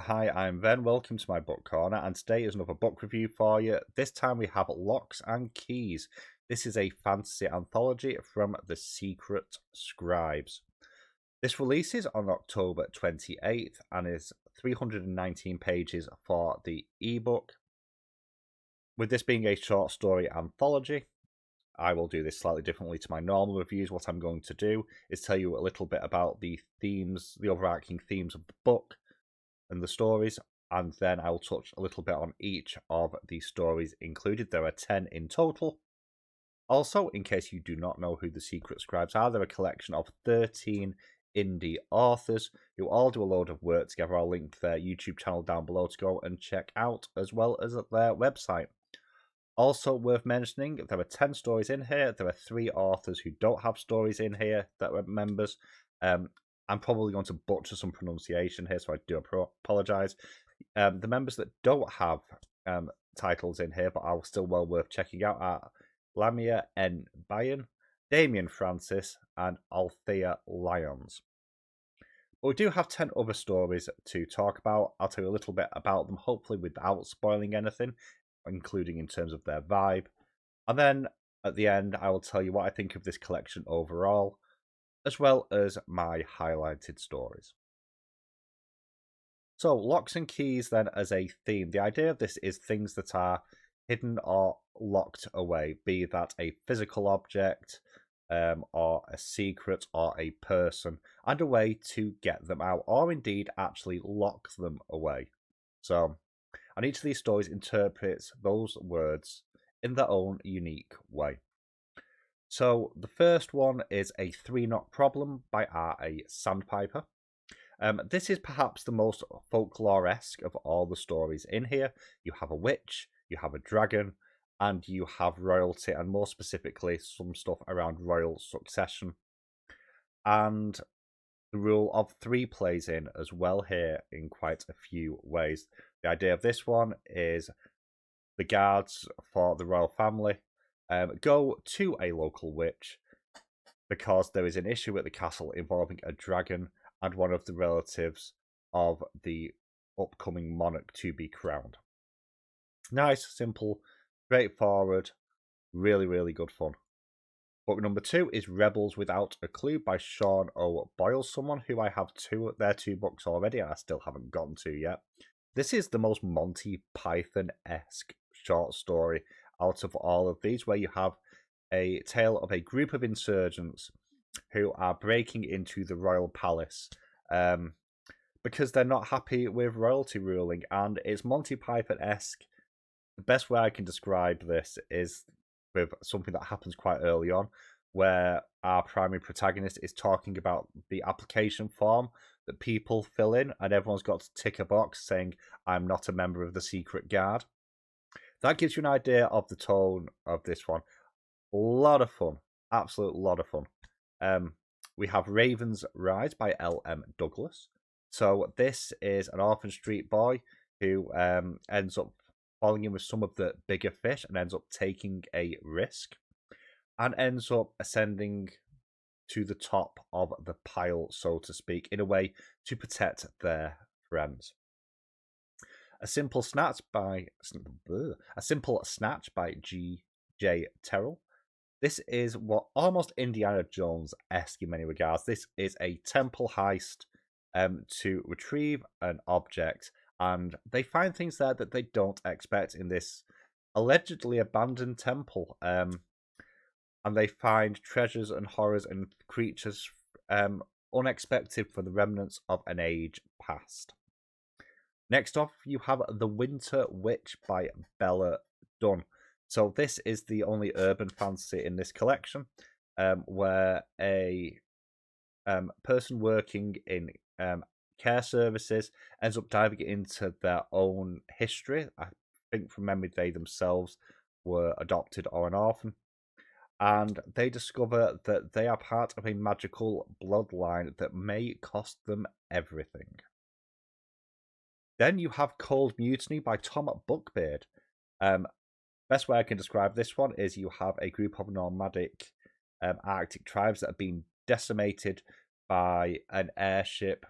Hi, I'm Ven. Welcome to my book corner, and today is another book review for you. This time we have Locks and Keys. This is a fantasy anthology from the Secret Scribes. This releases on October 28th and is 319 pages for the ebook. With this being a short story anthology, I will do this slightly differently to my normal reviews. What I'm going to do is tell you a little bit about the themes, the overarching themes of the book and the stories, and then I'll touch a little bit on each of the stories included. There are 10 in total. Also, in case you do not know who the Secret Scribes are, they're a collection of 13 indie authors who all do a load of work together. I'll link their YouTube channel down below to go and check out, as well as at their website. Also worth mentioning, there are 10 stories in here. There are 3 authors who don't have stories in here that are members. I'm probably going to butcher some pronunciation here, so I do apologise. The members that don't have titles in here, but are still well worth checking out, are Lamia N. Bayan, Damien Francis, and Althea Lyons. But we do have 10 other stories to talk about. I'll tell you a little bit about them, hopefully without spoiling anything, including in terms of their vibe. And then at the end, I will tell you what I think of this collection overall, as well as my highlighted stories. So, Locks and Keys then as a theme. The idea of this is things that are hidden or locked away, be that a physical object, or a secret, or a person, and a way to get them out, or indeed actually lock them away. So, and each of these stories interprets those words in their own unique way. So the first one is A Three-Knot Problem by R.A. Sandpiper. This is perhaps the most folklore-esque of all the stories in here. You have a witch, you have a dragon, and you have royalty, and more specifically some stuff around royal succession. And the rule of 3 plays in as well here in quite a few ways. The idea of this one is the guards for the royal family go to a local witch because there is an issue at the castle involving a dragon and one of the relatives of the upcoming monarch to be crowned. Nice, simple, straightforward, really, really good fun. Book number 2 is Rebels Without a Clue by Sean O. Boyle, someone who I have their 2 books already and I still haven't gotten to yet. This is the most Monty Python-esque short story out of all of these, where you have a tale of a group of insurgents who are breaking into the royal palace because they're not happy with royalty ruling, and it's Monty Python-esque. The best way I can describe this is with something that happens quite early on, where our primary protagonist is talking about the application form that people fill in, and everyone's got to tick a box saying, I'm not a member of the secret guard. That gives you an idea of the tone of this one. A lot of fun. Absolute lot of fun. We have Raven's Rise by L.M. Douglas. So this is an orphan street boy who ends up falling in with some of the bigger fish and ends up taking a risk and ends up ascending to the top of the pile, so to speak, in a way to protect their friends. A Simple Snatch by G.J. Terrell. This is what almost Indiana Jones-esque in many regards. This is a temple heist to retrieve an object, and they find things there that they don't expect in this allegedly abandoned temple. And they find treasures and horrors and creatures unexpected for the remnants of an age past. Next off, you have The Winter Witch by Bella Dunn. So this is the only urban fantasy in this collection, where a person working in care services ends up diving into their own history. I think from memory they themselves were adopted or an orphan. And they discover that they are part of a magical bloodline that may cost them everything. Then you have Cold Mutiny by Tom Buckbeard. Best way I can describe this one is you have a group of nomadic Arctic tribes that have been decimated by an airship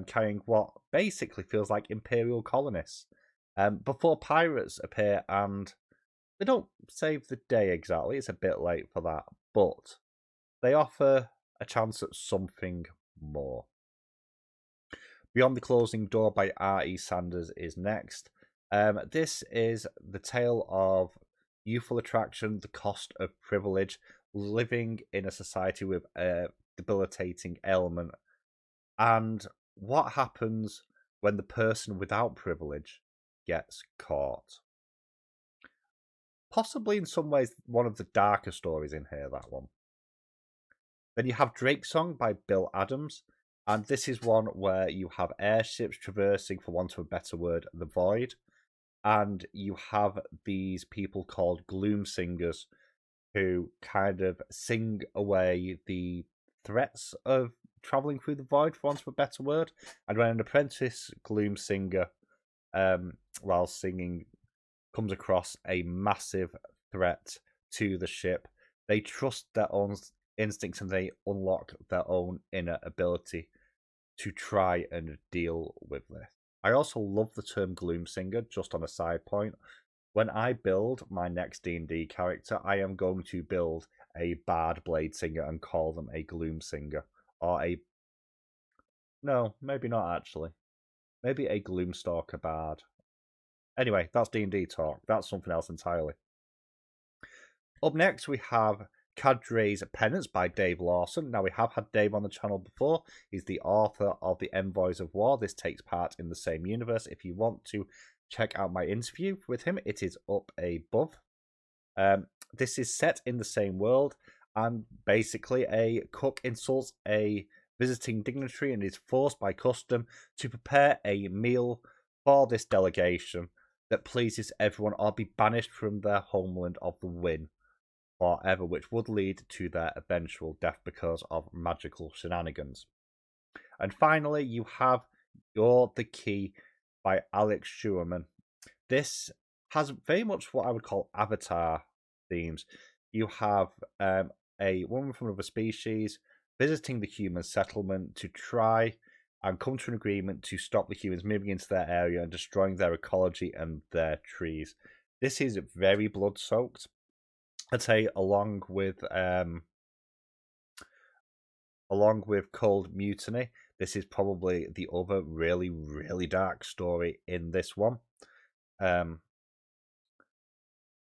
carrying what basically feels like Imperial colonists. Before pirates appear, and they don't save the day exactly, it's a bit late for that, but they offer a chance at something more. Beyond the Closing Door by R.E. Sanders is next. This is the tale of youthful attraction, the cost of privilege, living in a society with a debilitating ailment, and what happens when the person without privilege gets caught. Possibly in some ways one of the darker stories in here, that one. Then you have Drake's Song by Bill Adams, and this is one where you have airships traversing, for want of a better word, the void, and you have these people called gloom singers who kind of sing away the threats of traveling through the void, for want of a better word. And when an apprentice gloom singer, while singing, comes across a massive threat to the ship, they trust their own instincts and they unlock their own inner ability to try and deal with this. I also love the term gloom singer, just on a side point. When I build my next D&D character, I am going to build a bard blade singer and call them a gloom singer. Or a... No, maybe not actually. Maybe a gloomstalker bard. Anyway, that's D&D talk. That's something else entirely. Up next, we have Cadre's Penance by Dave Lawson. Now, we have had Dave on the channel before. He's the author of The Envoys of War. This takes part in the same universe. If you want to check out my interview with him, it is up above. This is set in the same world, and basically a cook insults a visiting dignitary and is forced by custom to prepare a meal for this delegation that pleases everyone or be banished from their homeland of the Win forever, which would lead to their eventual death because of magical shenanigans. And finally, you have You're the Key by Alex Schuerman. This has very much what I would call Avatar themes. You have a woman from another species visiting the human settlement to try and come to an agreement to stop the humans moving into their area and destroying their ecology and their trees. This is very blood-soaked. I'd say along with Cold Mutiny, this is probably the other really, really dark story in this one.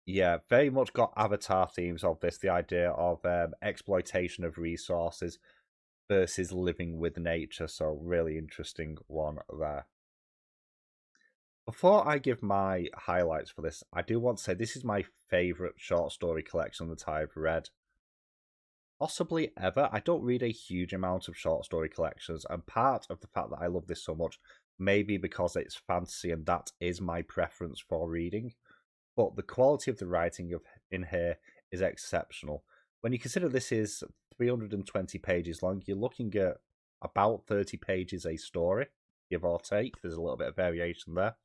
Yeah, very much got Avatar themes of this, the idea of exploitation of resources versus living with nature, so really interesting one there. Before I give my highlights for this, I do want to say this is my favourite short story collection that I've read possibly ever. I don't read a huge amount of short story collections, and part of the fact that I love this so much may be because it's fantasy and that is my preference for reading. But the quality of the writing in here is exceptional. When you consider this is 320 pages long, you're looking at about 30 pages a story, give or take. There's a little bit of variation there.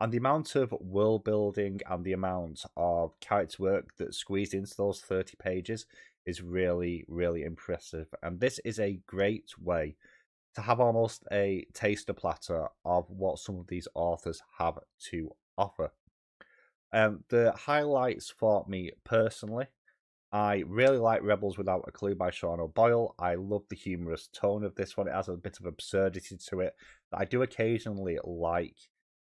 And the amount of world building and the amount of character work that's squeezed into those 30 pages is really, really impressive. And this is a great way to have almost a taster platter of what some of these authors have to offer. The highlights for me personally, I really like Rebels Without a Clue by Sean O'Boyle. I love the humorous tone of this one. It has a bit of absurdity to it that I do occasionally like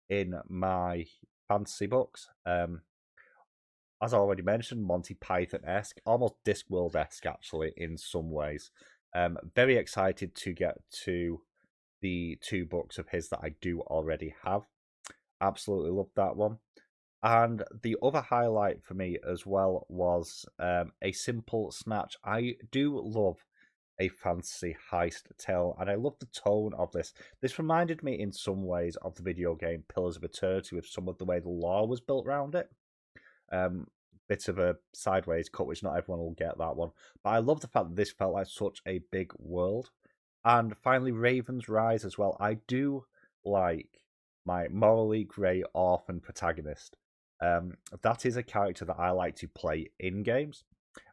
in my fantasy books. As I already mentioned, Monty Python-esque, almost Discworld-esque actually in some ways. Very excited to get to the 2 books of his that I do already have. Absolutely love that one. And the other highlight for me as well was A Simple Snatch. I do love a fantasy heist tale, and I love the tone of this. This reminded me in some ways of the video game Pillars of Eternity with some of the way the lore was built around it. Bit of a sideways cut, which not everyone will get that one. But I love the fact that this felt like such a big world. And finally, Raven's Rise as well. I do like my morally grey orphan protagonist. That is a character that I like to play in games,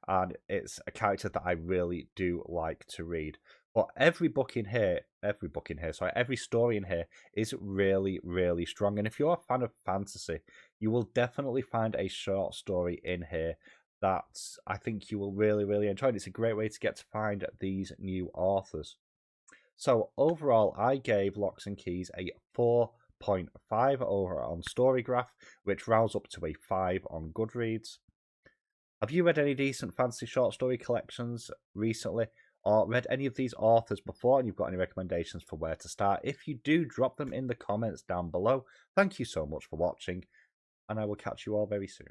and it's a character that I really do like to read. But every story in here is really, really strong. And if you're a fan of fantasy, you will definitely find a short story in here that I think you will really, really enjoy. And it's a great way to get to find these new authors. So overall, I gave Locks and Keys a 4.5 over on Storygraph, which rounds up to a 5 on Goodreads. Have you read any decent fantasy short story collections recently, or read any of these authors before, and you've got any recommendations for where to start? If you do, drop them in the comments down below. Thank you so much for watching, and I will catch you all very soon.